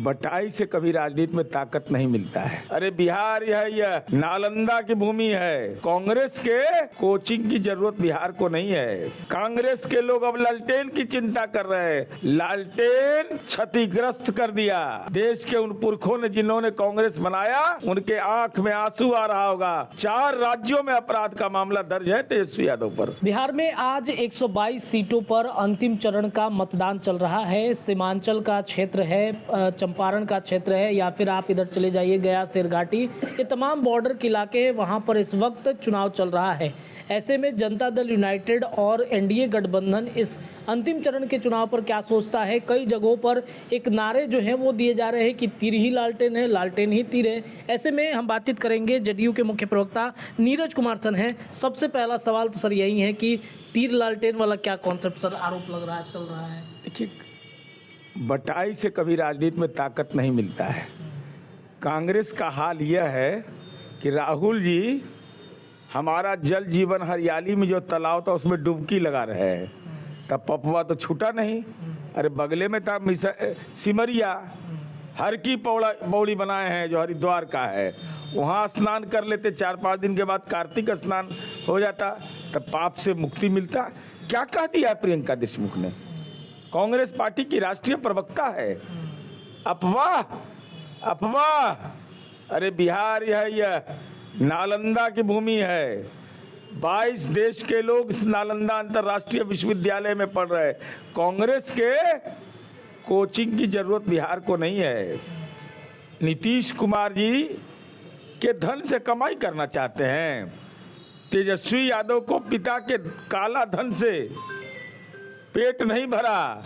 बटाई से कभी राजनीति में ताकत नहीं मिलता है। अरे बिहार यह नालंदा की भूमि है। कांग्रेस के कोचिंग की जरूरत बिहार को नहीं है। कांग्रेस के लोग अब लालटेन की चिंता कर रहे हैं। लालटेन क्षतिग्रस्त कर दिया। देश के उन पुरखों ने जिन्होंने कांग्रेस बनाया, उनके आंख में आंसू आ रहा होगा। 4 राज्यों में अपराध का मामला दर्ज है तेजस्वी यादव पर। बिहार में आज 122 सीटों पर अंतिम चरण का मतदान चल रहा है। सीमांचल का क्षेत्र है, चंपारण का क्षेत्र है, या फिर आप इधर चले जाइए गया शेरघाटी, ये तमाम बॉर्डर के इलाके हैं, वहाँ पर इस वक्त चुनाव चल रहा है। ऐसे में जनता दल यूनाइटेड और एनडीए गठबंधन इस अंतिम चरण के चुनाव पर क्या सोचता है। कई जगहों पर एक नारे जो हैं वो दिए जा रहे हैं कि तीर ही लालटेन है, लालटेन ही तीर है। ऐसे में हम बातचीत करेंगे, जदयू के मुख्य प्रवक्ता नीरज कुमार सन हैं। सबसे पहला सवाल तो सर यही है कि तीर लालटेन वाला क्या कॉन्सेप्ट सर आरोप लग रहा है, चल रहा है? देखिए, बटाई से कभी राजनीति में ताकत नहीं मिलता है। कांग्रेस का हाल यह है कि राहुल जी हमारा जल जीवन हरियाली में जो तालाब था उसमें डुबकी लगा रहे हैं। तब पपवा तो छूटा नहीं। अरे बगले में था सिमरिया, हर की पौड़ी बनाए हैं जो हरिद्वार का है, वहाँ स्नान कर लेते। 4-5 दिन के बाद कार्तिक स्नान हो जाता, तब पाप से मुक्ति मिलता। क्या कह दिया प्रियंका देशमुख ने? कांग्रेस पार्टी की राष्ट्रीय प्रवक्ता है। अफवाह अफवाह। अरे बिहार यह नालंदा की भूमि है। 22 देश के लोग इस नालंदा अंतर्राष्ट्रीय विश्वविद्यालय में पढ़ रहे हैं। कांग्रेस के कोचिंग की जरूरत बिहार को नहीं है। नीतीश कुमार जी के धन से कमाई करना चाहते हैं। तेजस्वी यादव को पिता के काला धन से पेट नहीं भरा,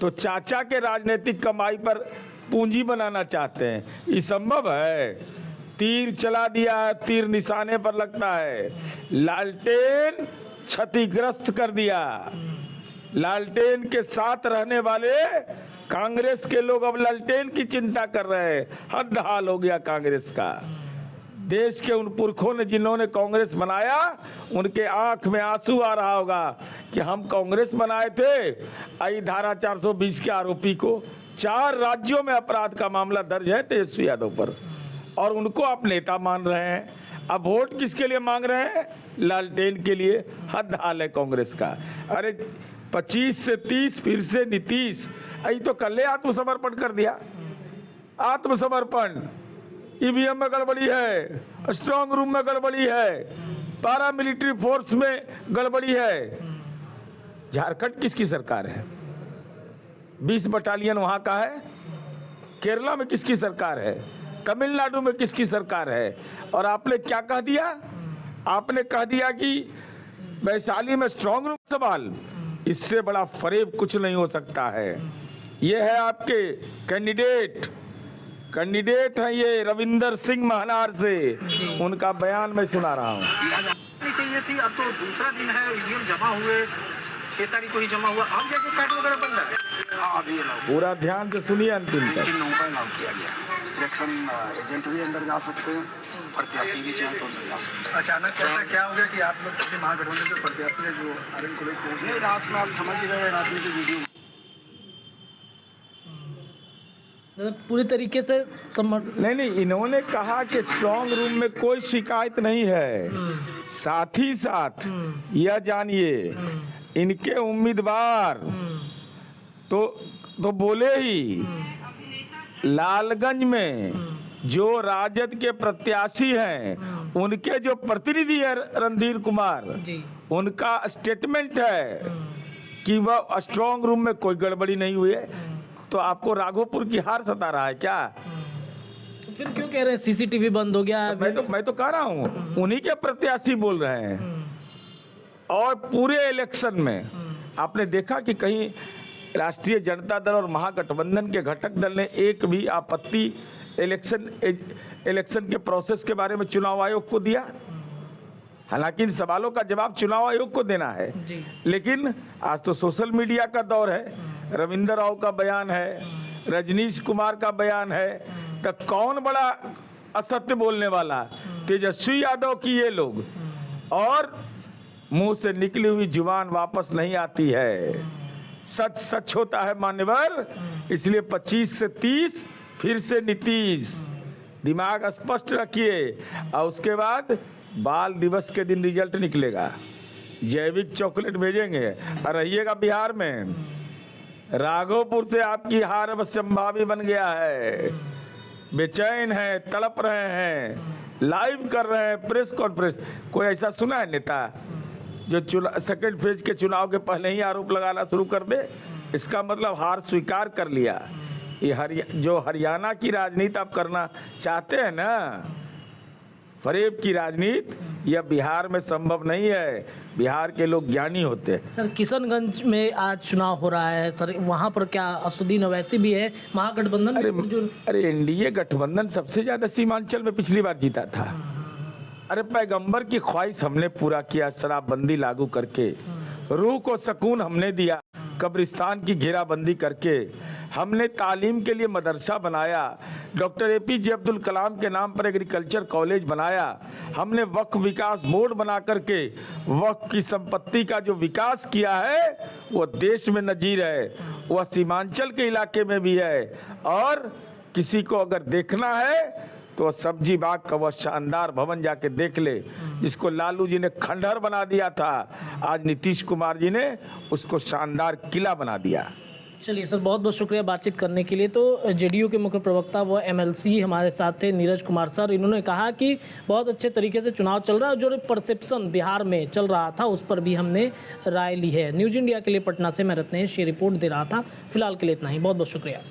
तो चाचा के राजनीतिक कमाई पर पूंजी बनाना चाहते हैं। ये संभव है? तीर चला दिया है, तीर निशाने पर लगता है। लालटेन क्षतिग्रस्त कर दिया। लालटेन के साथ रहने वाले कांग्रेस के लोग अब लालटेन की चिंता कर रहे हैं। हद हाल हो गया कांग्रेस का। देश के उन पुरखों ने जिन्होंने कांग्रेस बनाया, उनके आंख में आंसू आ रहा होगा कि हम कांग्रेस बनाए थे। आई धारा 420 के आरोपी को 4 राज्यों में अपराध का मामला दर्ज है तेजस्वी यादव पर, और उनको आप नेता मान रहे हैं। अब वोट किसके लिए मांग रहे हैं? लालटेन के लिए। हद हाल है कांग्रेस का। अरे 25 से 30, फिर से नीतीश। अभी तो कल आत्मसमर्पण कर दिया। आत्मसमर्पण। ईवीएम में गड़बड़ी है, स्ट्रांग रूम में गड़बड़ी है, पैरामिलिट्री फोर्स में गड़बड़ी है। झारखंड किसकी सरकार है? 20 बटालियन वहां का है। केरला में किसकी सरकार है? तमिलनाडु में किसकी सरकार है? और आपने क्या कह दिया? आपने कह दिया कि वैशाली में स्ट्रांग रूम सवाल। इससे बड़ा फरेब कुछ नहीं हो सकता है। ये है आपके कैंडिडेट हैं ये रविंदर सिंह महनार से। उनका बयान मैं सुना रहा हूँ। चाहिए थी, अब तो दूसरा दिन है, ईवीएम जमा हुए 6 तारीख को ही जमा हुआ, अब जाके पैट वगैरह बन रहा है। अभी पूरा ध्यान से सुनिए अंतिम तक। किया गया। इलेक्शन एजेंट भी अंदर जा सकते हैं, प्रत्याशी भी चाहे तो अंदर जा सकते हैं। अचानक से ऐसा क्या हो गया कि आप लोग सभी महागठबंधन के प्रत्याशी ने जो आर्यन कॉलेज पहुंचे रात में, आप समझ गए रात में की वीडियो पूरी तरीके से नहीं, इन्होंने कहा कि स्ट्रांग रूम में कोई शिकायत नहीं है। साथ ही साथ यह जानिए, इनके उम्मीदवार तो बोले ही लालगंज में जो राजद के प्रत्याशी हैं, उनके जो प्रतिनिधि है रणधीर कुमार, उनका स्टेटमेंट है कि वह स्ट्रांग रूम में कोई गड़बड़ी नहीं हुई है। तो आपको राघोपुर की हार सता रहा है क्या? फिर क्यों कह रहे हैं सीसीटीवी बंद हो गया? मैं तो कह रहा हूँ, उन्हीं के प्रत्याशी बोल रहे हैं। और पूरे इलेक्शन में आपने देखा कि कहीं राष्ट्रीय जनता दल और महागठबंधन के घटक दल ने एक भी आपत्ति इलेक्शन के प्रोसेस के बारे में चुनाव आयोग को दिया? हालांकि इन सवालों का जवाब चुनाव आयोग को देना है। लेकिन आज तो सोशल मीडिया का दौर है। रविंदर राव का बयान है, रजनीश कुमार का बयान है, तो कौन बड़ा असत्य बोलने वाला? तेजस्वी यादव की ये लोग। और मुंह से निकली हुई जुबान वापस नहीं आती है। सच सच होता है मान्यवर। इसलिए 25 से 30, फिर से नीतीश, दिमाग स्पष्ट रखिए। और उसके बाद बाल दिवस के दिन रिजल्ट निकलेगा, जैविक चॉकलेट भेजेंगे। और रहिएगा बिहार में, राघोपुर से आपकी हार अब संभावी बन गया है, बेचैन है, तड़प रहे हैं, लाइव कर रहे हैं प्रेस कॉन्फ्रेंस। कोई ऐसा सुना है नेता जो सेकंड फेज के चुनाव के पहले ही आरोप लगाना शुरू कर दे? इसका मतलब हार स्वीकार कर लिया। ये जो हरियाणा की राजनीति आप करना चाहते हैं ना, फरेब की राजनीति, यह बिहार में संभव नहीं है। बिहार के लोग ज्ञानी होते हैं। सर किशनगंज में आज चुनाव हो रहा है सर, वहाँ पर क्या असुद्दीन ओवैसी भी है, महागठबंधन? अरे एनडीए गठबंधन सबसे ज्यादा सीमांचल में पिछली बार जीता था। अरे पैगंबर की ख्वाहिश हमने पूरा किया, शराबबंदी लागू करके, रूह को सुकून हमने दिया, कब्रिस्तान की घेराबंदी करके, हमने तालीम के लिए मदरसा बनाया, डॉक्टर एपीजे अब्दुल कलाम के नाम पर एग्रीकल्चर कॉलेज बनाया, हमने वक्फ विकास बोर्ड बना करके वक्फ की संपत्ति का जो विकास किया है वो देश में नजीर है, वह सीमांचल के इलाके में भी है। और किसी को अगर देखना है तो सब्जी बाग का वह शानदार भवन जाके देख ले, जिसको लालू जी ने खंडहर बना दिया था, आज नीतीश कुमार जी ने उसको शानदार किला बना दिया। चलिए सर, बहुत बहुत शुक्रिया बातचीत करने के लिए। तो जेडीयू के मुख्य प्रवक्ता व एमएलसी हमारे साथ थे नीरज कुमार सर। इन्होंने कहा कि बहुत अच्छे तरीके से चुनाव चल रहा है, जो परसेप्शन बिहार में चल रहा था उस पर भी हमने राय ली है। न्यूज़ इंडिया के लिए पटना से मैं रत्नेश ये रिपोर्ट दे रहा था। फिलहाल के लिए इतना ही, बहुत बहुत शुक्रिया।